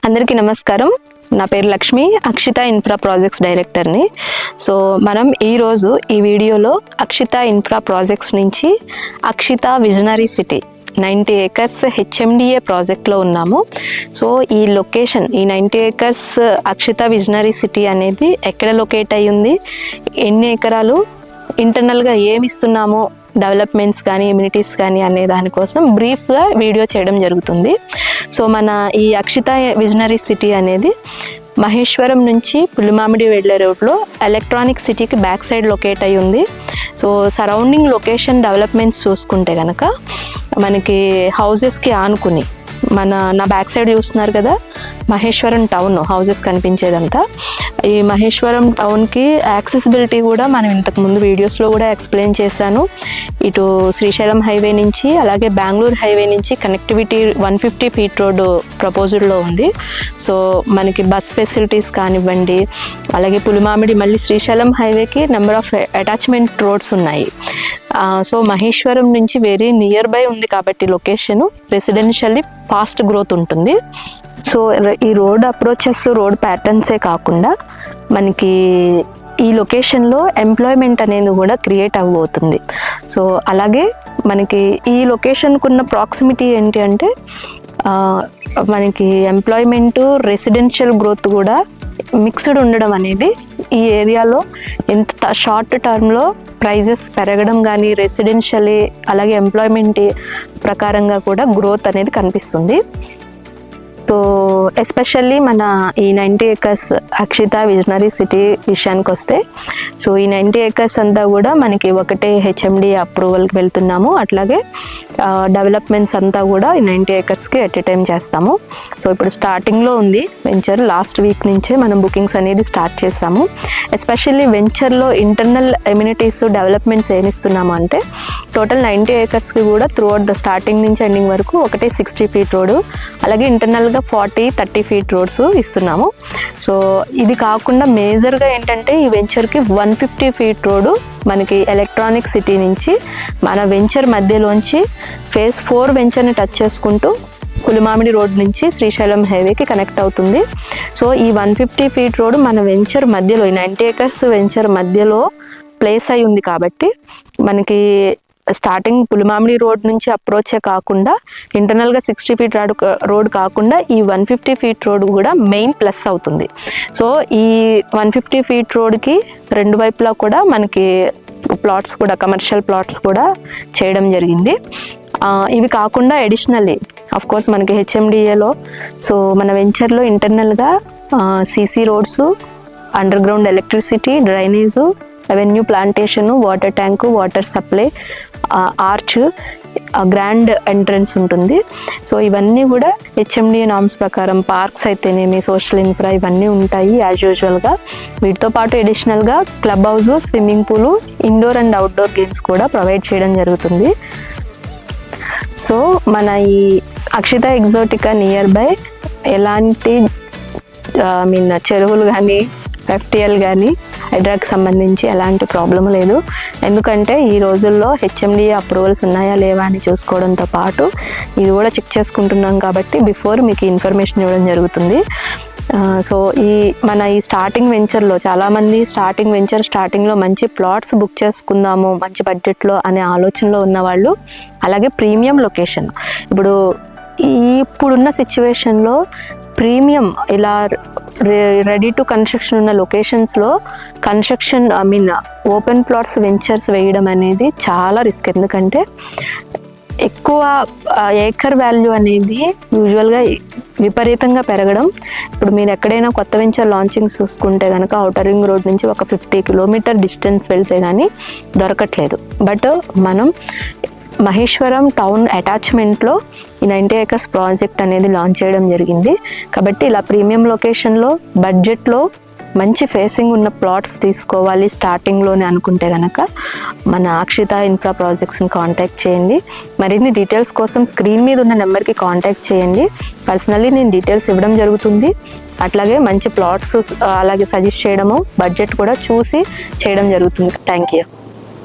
అందరికీ నమస్కారం. నా పేరు లక్ష్మి, అక్షిత ఇన్ఫ్రా ప్రాజెక్ట్స్ డైరెక్టర్ని. సో మనం ఈరోజు ఈ వీడియోలో అక్షిత ఇన్ఫ్రా ప్రాజెక్ట్స్ నుంచి Akshita visionary city 90 acres HMDA ప్రాజెక్ట్లో ఉన్నాము. సో ఈ లొకేషన్, ఈ 90 acres అక్షిత విజనరీ సిటీ అనేది ఎక్కడ లొకేట్ అయ్యి ఉంది, ఎన్ని ఎకరాలు, ఇంటర్నల్గా ఏమి ఇస్తున్నామో, డెవలప్మెంట్స్ కానీ ఇమ్యూనిటీస్ కానీ అనే దానికోసం బ్రీఫ్గా వీడియో చేయడం జరుగుతుంది. సో మన ఈ అక్షిత విజనరీ సిటీ అనేది మహేశ్వరం నుంచి పులిమామిడి వెళ్ళే రోడ్లో ఎలక్ట్రానిక్ సిటీకి బ్యాక్ సైడ్ లొకేట్ అయి ఉంది. సో సరౌండింగ్ లొకేషన్ డెవలప్మెంట్స్ చూసుకుంటే కనుక మనకి హౌజెస్కి ఆనుకుని, నా బ్యాక్ సైడ్ చూస్తున్నారు కదా, మహేశ్వరం టౌన్ హౌజెస్ కనిపించేదంతా. ఈ మహేశ్వరం టౌన్కి యాక్సెసిబిలిటీ కూడా మనం ఇంతకుముందు వీడియోస్లో కూడా ఎక్స్ప్లెయిన్ చేశాను. ఇటు శ్రీశైలం హైవే నుంచి అలాగే బెంగళూరు హైవే నుంచి కనెక్టివిటీ 150 feet రోడ్ ప్రపోజల్లో ఉంది. సో మనకి బస్ ఫెసిలిటీస్ కానివ్వండి, అలాగే పులిమామిడి మళ్ళీ శ్రీశైలం హైవేకి నెంబర్ ఆఫ్ అటాచ్మెంట్ రోడ్స్ ఉన్నాయి. సో మహేశ్వరం నుంచి వెరీ నియర్ బై ఉంది కాబట్టి లొకేషను రెసిడెన్షియల్లీ ఫాస్ట్ గ్రోత్ ఉంటుంది. సో ఈ రోడ్ అప్రోచెస్, రోడ్ ప్యాటర్న్సే కాకుండా మనకి ఈ లొకేషన్లో ఎంప్లాయ్మెంట్ అనేది కూడా క్రియేట్ అవ్వబోతుంది. సో అలాగే మనకి ఈ లొకేషన్కు ఉన్న ప్రాక్సిమిటీ ఏంటి అంటే మనకి ఎంప్లాయ్మెంటు, రెసిడెన్షియల్ గ్రోత్ కూడా మిక్స్డ్ ఉండడం అనేది ఈ ఏరియాలో ఎంత షార్ట్ టర్మ్లో ప్రైజెస్ పెరగడం కానీ, రెసిడెన్షియలీ అలాగే ఎంప్లాయ్మెంట్ ప్రకారంగా కూడా గ్రోత్ అనేది కనిపిస్తుంది. సో ఎస్పెషల్లీ మన ఈ 90 acres అక్షిత విజనరీ సిటీ విషయానికి వస్తే, సో ఈ 90 acres అంతా కూడా మనకి ఒకటే హెచ్ఎండి అప్రూవల్కి వెళ్తున్నాము. అట్లాగే డెవలప్మెంట్స్ అంతా కూడా ఈ 90 acresకి ఎట్ ఏ టైం చేస్తాము. సో ఇప్పుడు స్టార్టింగ్లో ఉంది వెంచర్. లాస్ట్ వీక్ నుంచే మనం బుకింగ్స్ అనేది స్టార్ట్ చేస్తాము. ఎస్పెషల్లీ వెంచర్లో ఇంటర్నల్ ఎమ్యూనిటీస్, డెవలప్మెంట్స్ ఏమి ఇస్తున్నాము అంటే టోటల్ 90 acresకి కూడా త్రూఅవుట్ ద స్టార్టింగ్ నుంచి ఎండింగ్ వరకు ఒకటే 60 feet రోడ్, అలాగే ఇంటర్నల్గా 40-30 feet రోడ్స్ ఇస్తున్నాము. సో ఇది కాకుండా మేజర్గా ఏంటంటే ఈ వెంచర్కి 150 feet రోడ్డు మనకి ఎలక్ట్రానిక్ సిటీ నుంచి మన వెంచర్ మధ్యలోంచి phase 4 వెంచర్ని టచ్ చేసుకుంటూ పులిమామిడి రోడ్ నుంచి శ్రీశైలం హైవేకి కనెక్ట్ అవుతుంది. సో ఈ 150 feet రోడ్ మన వెంచర్ మధ్యలో, ఈ 90 acres వెంచర్ మధ్యలో ప్లేస్ అయి ఉంది కాబట్టి మనకి స్టార్టింగ్ పులిమామిడి రోడ్ నుంచి అప్రోచే కాకుండా ఇంటర్నల్గా 60 feet రోడ్ కాకుండా ఈ 150 feet రోడ్ కూడా మెయిన్ ప్లస్ అవుతుంది. సో ఈ 150 feet రోడ్కి రెండు వైపులా కూడా మనకి ప్లాట్స్ కూడా, కమర్షియల్ ప్లాట్స్ కూడా చేయడం జరిగింది. ఇవి కాకుండా అడిషనల్లీ కోర్స్ మనకి హెచ్ఎండిఏలో, సో మన వెంచర్లో ఇంటర్నల్గా CC roads, underground electricity, drainage, avenue plantation, water tank, water supply, arch, grand entrance ఉంటుంది. సో ఇవన్నీ కూడా హెచ్ఎండిఏ నామ్స్ ప్రకారం, పార్క్స్ అయితేనేమి, సోషల్ ఇన్ఫ్రా ఇవన్నీ ఉంటాయి యాజ్ యూజువల్గా. వీటితో పాటు అడిషనల్గా club house, swimming pool, indoor and outdoor games కూడా ప్రొవైడ్ చేయడం జరుగుతుంది. సో మన ఈ అక్షిత ఎగ్జోటికా నియర్ బై ఎలాంటి చెరువులు కానీ, ఎఫ్టిఎల్ కానీ, హైడ్రాకి సంబంధించి ఎలాంటి ప్రాబ్లం లేదు. ఎందుకంటే ఈ రోజుల్లో హెచ్ఎండిఏ అప్రూవల్స్ ఉన్నాయా లేవా అని చూసుకోవడంతో పాటు ఇది కూడా చెక్ చేసుకుంటున్నాం కాబట్టి బిఫోర్ మీకు ఇన్ఫర్మేషన్ ఇవ్వడం జరుగుతుంది. సో మన ఈ స్టార్టింగ్ వెంచర్లో చాలామంది స్టార్టింగ్లో మంచి ప్లాట్స్ బుక్ చేసుకుందాము మంచి బడ్జెట్లో అనే ఆలోచనలో ఉన్నవాళ్ళు, అలాగే ప్రీమియం లొకేషన్, ఇప్పుడున్న సిచ్యువేషన్లో ప్రీమియం ఇలా రెడీ టు కన్స్ట్రక్షన్ ఉన్న లొకేషన్స్లో ఓపెన్ ప్లాట్స్ వెంచర్స్ వేయడం అనేది చాలా రిస్క్. ఎందుకంటే ఎక్కువ ఏకర్ వాల్యూ అనేది యూజువల్గా విపరీతంగా పెరగడం. ఇప్పుడు మీరు ఎక్కడైనా కొత్త వెంచర్ లాంచింగ్ చూసుకుంటే కనుక ఔటర్ రింగ్ రోడ్ నుంచి ఒక 50 kilometer డిస్టెన్స్ వెళ్తే కానీ దొరకట్లేదు. బట్ మనం మహేశ్వరం టౌన్ అటాచ్మెంట్లో ఈ 90 acres ప్రాజెక్ట్ అనేది లాంచ్ చేయడం జరిగింది. కాబట్టి ఇలా ప్రీమియం లొకేషన్లో, బడ్జెట్లో మంచి ఫేసింగ్ ఉన్న ప్లాట్స్ తీసుకోవాలి స్టార్టింగ్లోనే అనుకుంటే కనుక మన అక్షిత ఇన్ఫ్రా ప్రాజెక్ట్స్ని కాంటాక్ట్ చేయండి. మరిన్ని డీటెయిల్స్ కోసం స్క్రీన్ మీద ఉన్న నెంబర్కి కాంటాక్ట్ చేయండి. పర్సనల్లీ నేను డీటెయిల్స్ ఇవ్వడం జరుగుతుంది. అట్లాగే మంచి ప్లాట్స్ అలాగే సజెస్ట్ చేయడము, బడ్జెట్ కూడా చూసి చేయడం జరుగుతుంది. Thank you.